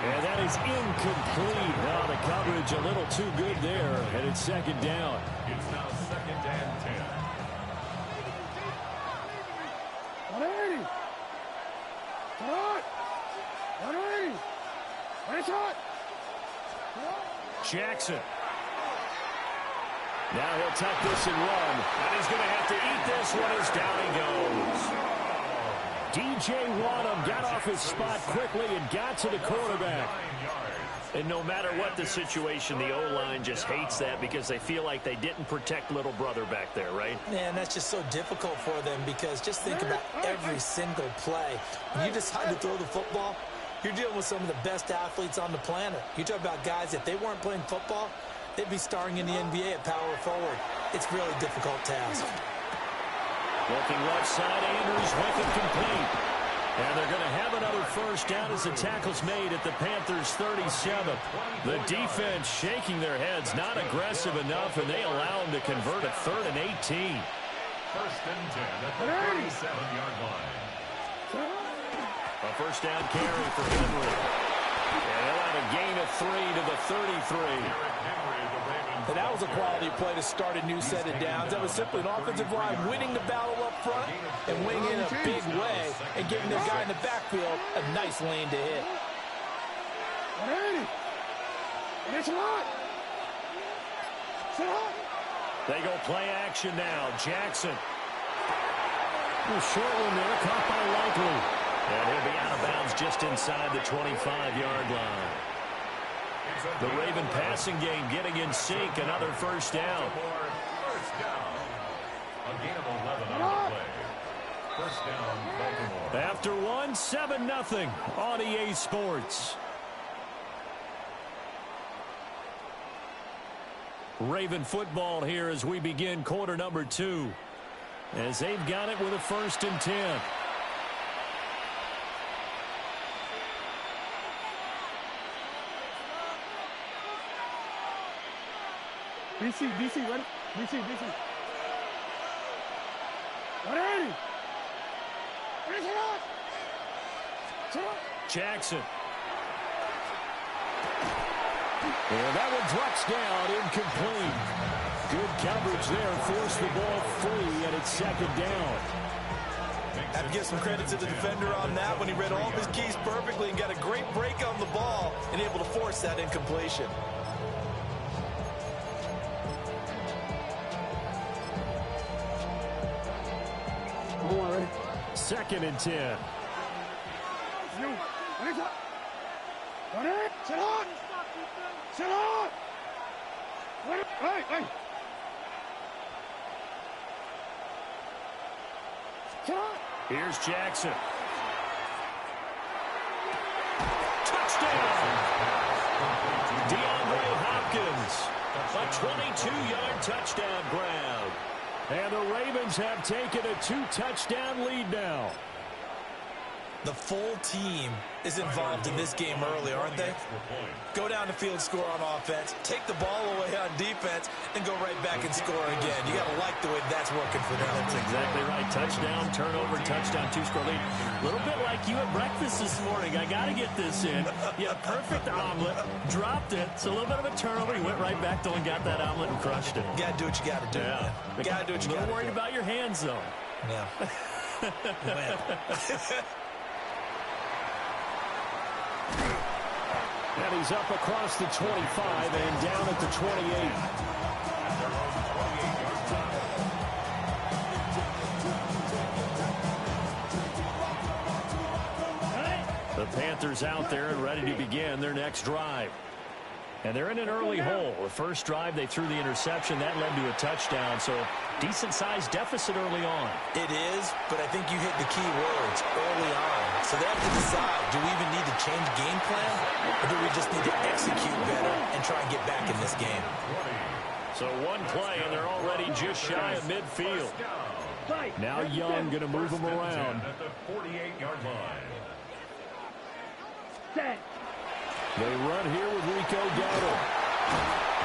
And that is incomplete. Now the coverage a little too good there, and it's second down. It's now second and 10. 180. Hot. 180. Nice hot. Jackson. Now he'll tuck this and run. And he's going to have to eat this one as down he goes. DJ Wadham got off his spot quickly and got to the quarterback. And no matter what the situation, the O-line just hates that because they feel like they didn't protect little brother back there, right? Man, that's just so difficult for them because just think about every single play. When you decide to throw the football, you're dealing with some of the best athletes on the planet. You talk about guys, if they weren't playing football, they'd be starring in the NBA at power forward. It's a really difficult task. Looking left side, Andrews with it complete. And they're going to have another first down as the tackle's made at the Panthers' 37. The defense shaking their heads, not aggressive enough, and they allow them to convert at 3rd and 18. First and 10 at the 37-yard line. A first down carry for Henry. And he'll have a gain of 3 to the 33. And that was a quality play to start a new set of downs. That was simply an offensive line winning the battle up front and winning in a big way and giving their guy in the backfield a nice lane to hit. They go play action now. Jackson. A short one there, caught by Likely. And he'll be out of bounds just inside the 25-yard line. The Raven passing game getting in sync. Another first down. First down. A gain of 11 on the play. First down, Baltimore. After one, 7-0 on EA Sports. Raven football here as we begin quarter number 2. As they've got it with a 1st and 10. BC, ready? BC. 180. Jackson. And that one drops down, incomplete. Good coverage there, forced the ball free, and it's 2nd down. I have to give some credit to the defender on that when he read all of his keys perfectly and got a great break on the ball and able to force that incompletion. Ready? 2nd and 10. Sit on! Hey! Here's Jackson. Touchdown! DeAndre Hopkins. A 22-yard touchdown grab. And the Ravens have taken a 2-touchdown lead now. The full team is involved in this game early, aren't they? Go down the field, score on offense, take the ball away on defense, and go right back and score again. You got to like the way that's working for them. That's exactly right. Touchdown, turnover, touchdown, 2-score lead. A little bit like you at breakfast this morning. I got to get this in. You had a perfect omelet, dropped it. It's a little bit of a turnover. You went right back to and got that omelet and crushed it. You got to do what you got to do. Yeah. You got to do what you got to do. A little worried about your hands, though. Yeah. And he's up across the 25 and down at the 28. The Panthers out there and ready to begin their next drive. And they're in an early hole. The first drive, they threw the interception. That led to a touchdown, so decent-sized deficit early on. It is, but I think you hit the key words early on. So they have to decide, do we even need to change game plan, or do we just need to execute better and try and get back in this game? So one play, and they're already just shy of midfield. Now Young going to move them around. At the 48-yard line. They run here with Rico Dowdle.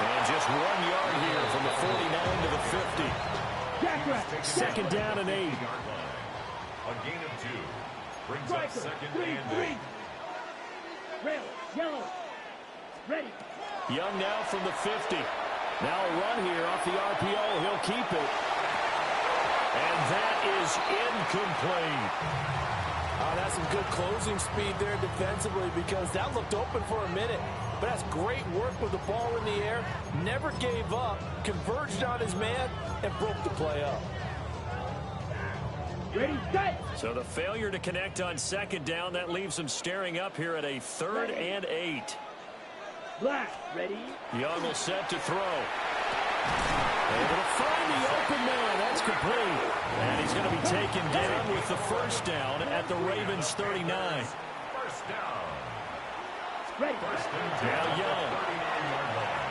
And just 1 yard here from the 49 to the 50. 2nd down and 8. A gain of 2. Brings up 2nd and 8. Red, yellow, ready. Young now from the 50. Now a run here off the RPO. He'll keep it. And that is incomplete. That's some good closing speed there defensively because that looked open for a minute. But that's great work with the ball in the air. Never gave up, converged on his man, and broke the play up. Ready, set. So the failure to connect on 2nd down, that leaves them staring up here at a 3rd and 8. Black, ready. Young will set to throw. Able to find the open man. That's complete. And he's going to be taken down with the first down at the Ravens 39. First down. Ready. First and 10. Now Young. 39-yard line.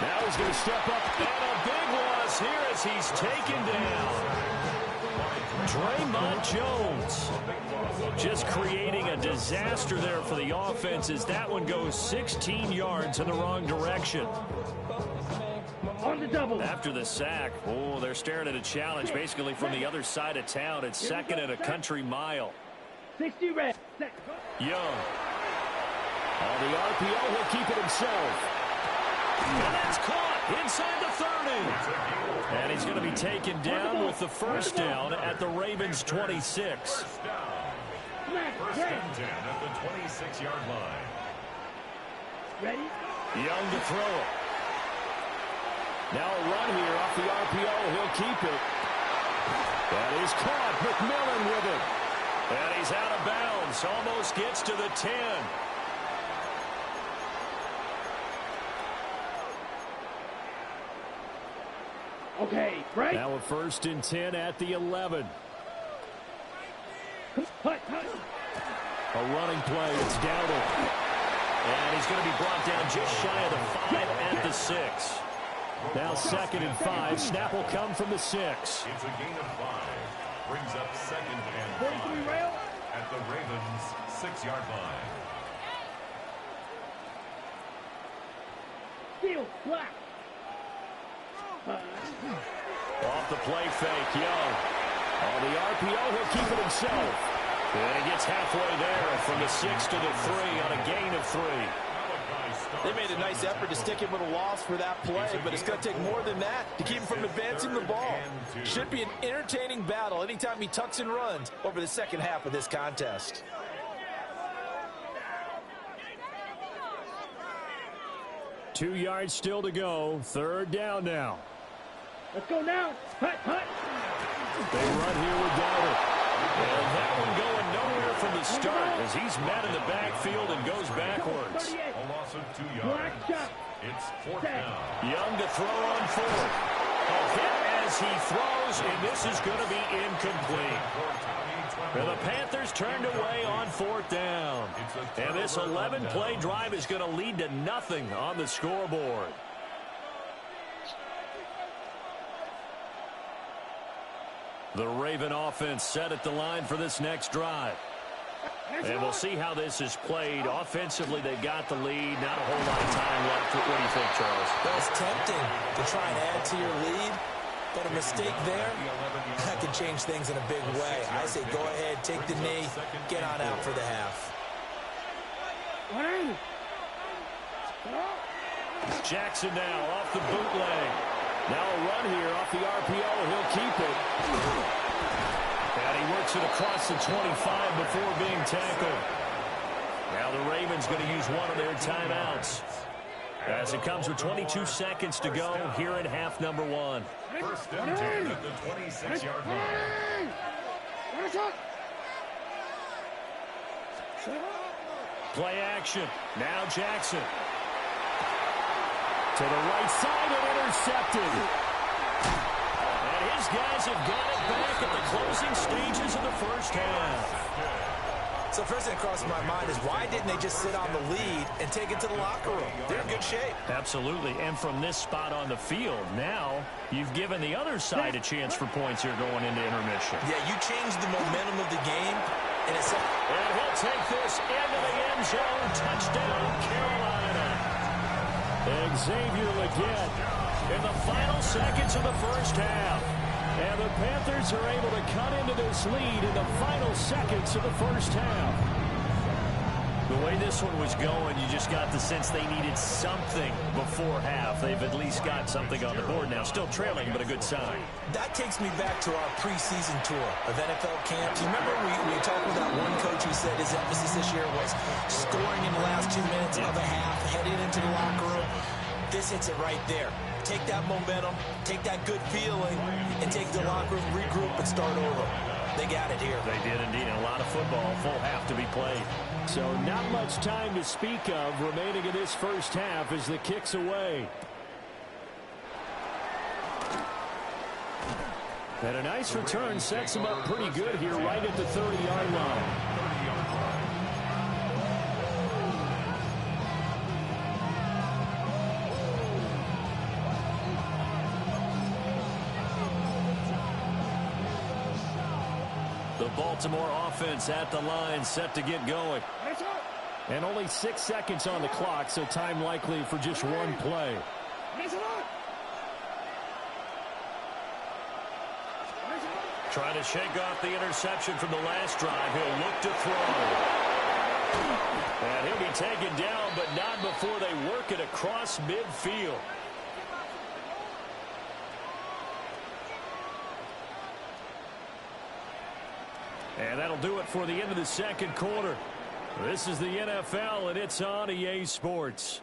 Now he's going to step up. And a big loss here as he's taken down. Draymond Jones just creating a disaster there for the offense as that one goes 16 yards in the wrong direction. On the double. After the sack, oh, they're staring at a challenge basically from the other side of town. It's second and a country mile. 60 red. Young. On the RPO, he'll keep it himself. And that's caught inside the 30. And he's going to be taken down with the first down at the Ravens' 26. First and 10 at the 26-yard line. Ready? Young to throw it. Now a run here off the RPO. He'll keep it. That is caught. McMillan with it. And he's out of bounds. Almost gets to the 10. Okay, right. Now a first and 10 at the 11. Hut. A running play. It's Dowdle. And he's going to be brought down just shy of the 5 at the 6. Now second and 5. Snap will come from the 6. It's a gain of 5. Brings up second and 5 at the Ravens' 6-yard line. Steal, black. Off the play fake, Young. On the RPO, he'll keep it himself. And he gets halfway there from the 6 to the 3 on a gain of 3. They made a nice effort to stick him with a loss for that play, but it's going to take more than that to keep him from advancing the ball. Should be an entertaining battle anytime he tucks and runs over the second half of this contest. Two yards still to go. Third down now. Let's go now. Hut. They run here with Dowdle. And that one going nowhere from the start as he's met in the backfield and goes backwards. A loss of 2 yards. It's fourth down. Young to throw on fourth. A hit as he throws, and this is going to be incomplete. And the Panthers turned away on fourth down. And this 11-play drive is going to lead to nothing on the scoreboard. The Raven offense set at the line for this next drive. And we'll see how this is played. Offensively, they got the lead. Not a whole lot of time left. What do you think, Charles? Well, it's tempting to try and add to your lead, but a mistake there, that can change things in a big way. I say go ahead, take the knee, get on out for the half. Jackson now off the bootleg. Now a run here off the RPO. He'll keep it. And he works it across the 25 before being tackled. Now the Ravens going to use one of their timeouts as it comes with 22 seconds to go here in half number 1. First and 10 at the 26-yard line. Play action. Now Jackson. To the right side and intercepted. And his guys have got it back at the closing stages of the first half. So first thing that crosses my mind is why didn't they just sit on the lead and take it to the locker room? They're in good shape. Absolutely. And from this spot on the field, now you've given the other side a chance for points here going into intermission. Yeah, you changed the momentum of the game. And he'll take this into the end zone. Touchdown, Carolina. Xavier Legette in the final seconds of the first half. And the Panthers are able to cut into this lead in the final seconds of the first half. The way this one was going, you just got the sense they needed something before half. They've at least got something on the board now. Still trailing, but a good sign. That takes me back to our preseason tour of NFL camps. You remember we talked with that one coach who said his emphasis this year was scoring in the last 2 minutes of a half, heading into the locker room. This hits it right there. Take that momentum, take that good feeling, and take the locker room, regroup, and start over. They got it here. They did indeed. A lot of football, full half to be played. So not much time to speak of remaining in this first half as the kick's away. And a nice return sets them up pretty good here right at the 30-yard line. The Baltimore offense at the line, set to get going. And only 6 seconds on the clock, so time likely for just one play. Trying to shake off the interception from the last drive. He'll look to throw. And he'll be taken down, but not before they work it across midfield. And that'll do it for the end of the second quarter. This is the NFL, and it's on EA Sports.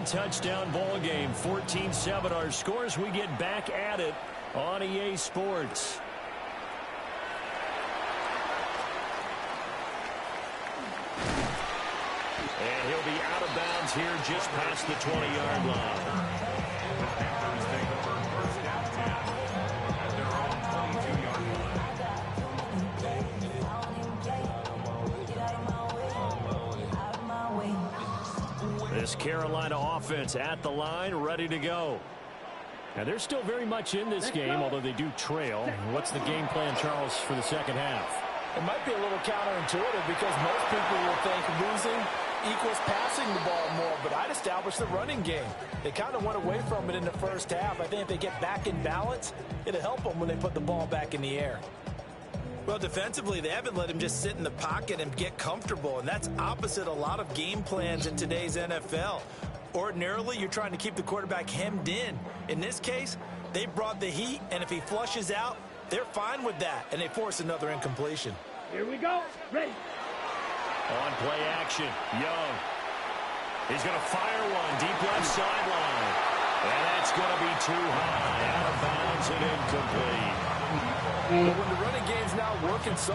Touchdown ball game, 14-7 our scores. We get back at it on EA Sports. And he'll be out of bounds here just past the 20-yard line. This Carolina offense at the line, ready to go. And they're still very much in this game, although they do trail. What's the game plan, Charles, for the second half? It might be a little counterintuitive because most people will think losing equals passing the ball more, but I'd establish the running game. They kind of went away from it in the first half. I think if they get back in balance, it'll help them when they put the ball back in the air. Well, defensively, they haven't let him just sit in the pocket and get comfortable, and that's opposite a lot of game plans in today's NFL. Ordinarily, you're trying to keep the quarterback hemmed in. In this case, they brought the heat, and if he flushes out, they're fine with that, and they force another incompletion. Here we go. Ready. On play action, Young. He's going to fire one deep left sideline. And that's going to be too high, out of bounds and incomplete. But when the running game's not working, so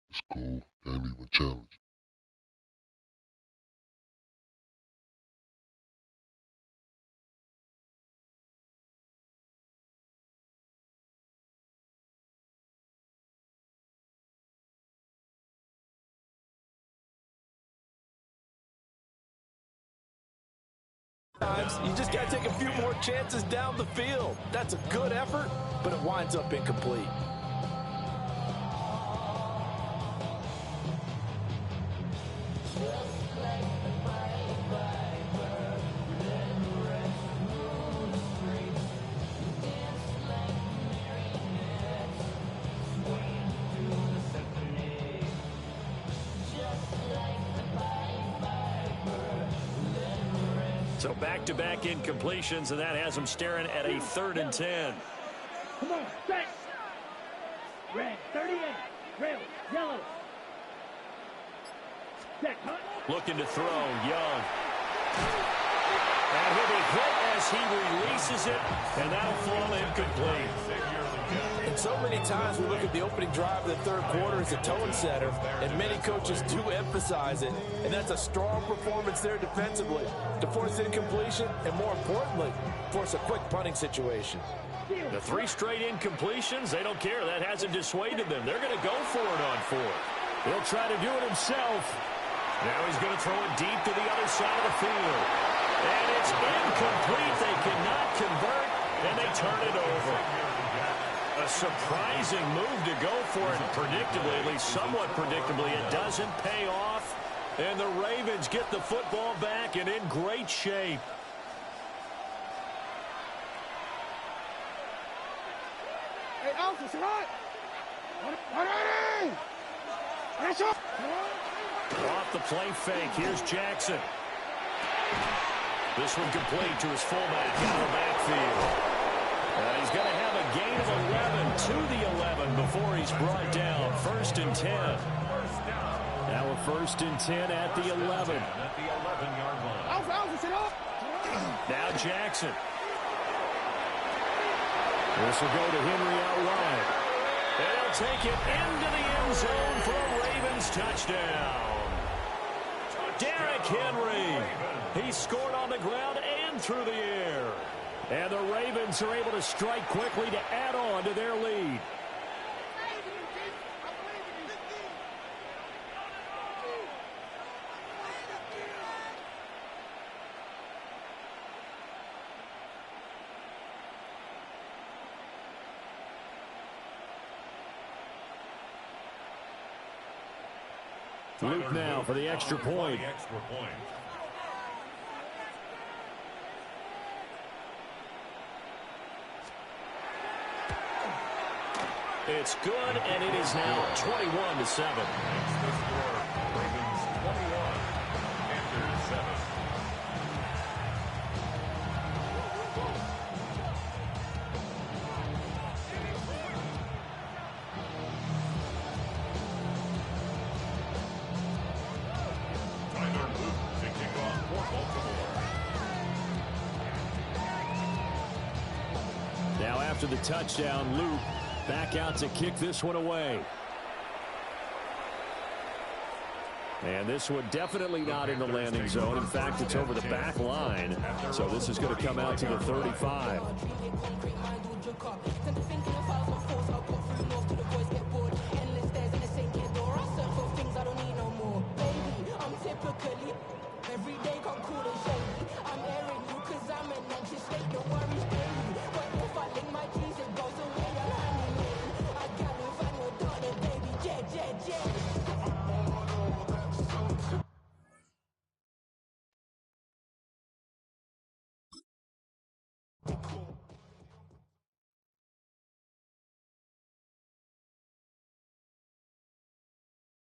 it's cool. Can't even challenge. you just got to take a few more chances down the field. That's a good effort, but it winds up incomplete. So back-to-back incompletions, and that has them staring at a 3rd and 10. Come on, set. Red, 38. Rail, yellow. Set, huh? Looking to throw, Young. And he'll be hit as he releases it, and that'll fall incomplete. And so many times we look at the opening drive of the third quarter as a tone setter, and many coaches do emphasize it, and that's a strong performance there defensively to force incompletion and, more importantly, force a quick punting situation. The 3 straight incompletions, they don't care. That hasn't dissuaded them. They're going to go for it on 4th. He'll try to do it himself. Now he's going to throw it deep to the other side of the field. And it's incomplete. They cannot convert, and they turn it over. A surprising move to go for it, and predictably, at least somewhat predictably, it doesn't pay off. And the Ravens get the football back and in great shape. Hey, Alpha, it's hot. Off the play fake, here's Jackson. This one complete to his fullback out of the backfield. He's going to have a gain of 11 to the 11 before he's brought down. 1st and 10. Now a 1st and 10 at the 11. At the 11-yard line. Now Jackson. This will go to Henry out wide. They'll take it into the end zone for a Ravens touchdown. Derrick Henry. He scored on the ground and through the air. And the Ravens are able to strike quickly to add on to their lead. Luke now for the extra point. It's good, and it is now 21-7. Ravens 21, Panthers 7. Now after the touchdown, Luke back out to kick this one away. And this one definitely not in the landing zone. In fact, it's over the back line. So this is going to come out to the 35.